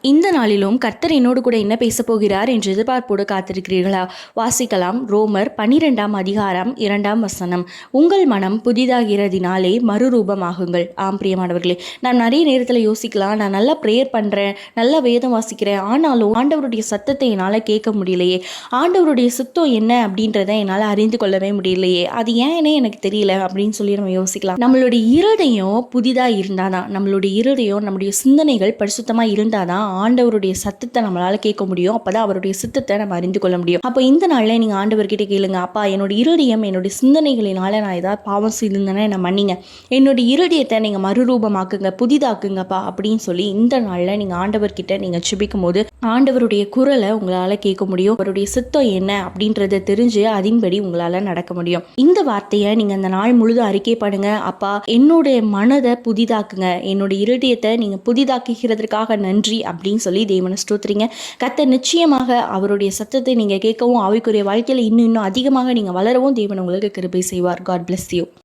இந்த நாளிலும் கர்த்தர் என்னோடு கூட என்ன பேச போகிறார் என்று எதிர்பார்ப்போடு காத்திருக்கிறீர்களா? வாசிக்கலாம். ரோமர் 12ஆம் அதிகாரம் 2ஆம் வசனம். உங்கள் மனம் புதிதாகிறதினாலே மறுரூபமாகுங்கள். ஆம் பிரியமானவர்களே, நான் நிறைய நேரத்தில் யோசிக்கலாம், நான் நல்லா ப்ரேயர் பண்ணுறேன், நல்லா வேதம் வாசிக்கிறேன், ஆனாலும் ஆண்டவருடைய சத்தத்தை என்னால் கேட்க முடியலையே, ஆண்டவருடைய சுத்தம் என்ன அப்படின்றத என்னால் அறிந்து கொள்ளவே முடியலையே, அது ஏன்னே எனக்கு தெரியல அப்படின்னு சொல்லி நம்ம யோசிக்கலாம். நம்மளுடைய இருதயம் புதிதாக இருந்தால் தான், நம்மளுடைய இருதயம், நம்முடைய சிந்தனைகள் பரிசுத்தமாக இருந்தால் தான் ஆண்டவருடைய சத்தத்தை நம்மளால கேட்க முடியும். அப்பதான் அவருடைய சித்தத்தை நம்ம அறிந்து கொள்ள முடியும். அப்போ இந்த நாள்ல நீங்க ஆண்டவர்கிட்ட கேளுங்க, அப்பா என்னுடைய இருதயம், என்னுடைய சிந்தனைகளினால நான் ஏதாவது பாவம் செய்திருந்தேன்னா என்ன மன்னிங்க, என்னுடைய இருதயத்தை நீங்க மறுரூபமாக்குங்க, புதிதாக்குங்கப்பா அப்படின்னு சொல்லி இந்த நாள்ல நீங்க ஆண்டவர்கிட்ட நீங்க ஜெபிக்கும் போது ஆண்டவருடைய குரலை உங்களால கேட்க முடியும். அவருடைய சித்தம் என்ன அப்படின்றத தெரிஞ்சு அதன்படி உங்களால நடக்க முடியும். இந்த வார்த்தையை நீங்க அந்த நாள் முழுதும் அறிக்கை பண்ணுங்க. அப்பா என்னுடைய மனதை புதிதாக்குங்க, என்னுடைய இருதயத்தை நீங்க புதிதாக்குகிறதுக்காக நன்றி அப்படின்னு சொல்லி தேவனை ஸ்தோத்திரிங்க. கர்த்தர் நிச்சயமாக அவருடைய சத்தத்தை நீங்க கேட்கவும், ஆவிக்குரிய வாழ்க்கையில இன்னும் அதிகமாக நீங்க வளரவும் தேவன் உங்களுக்கு கிருபை செய்வார். God bless you.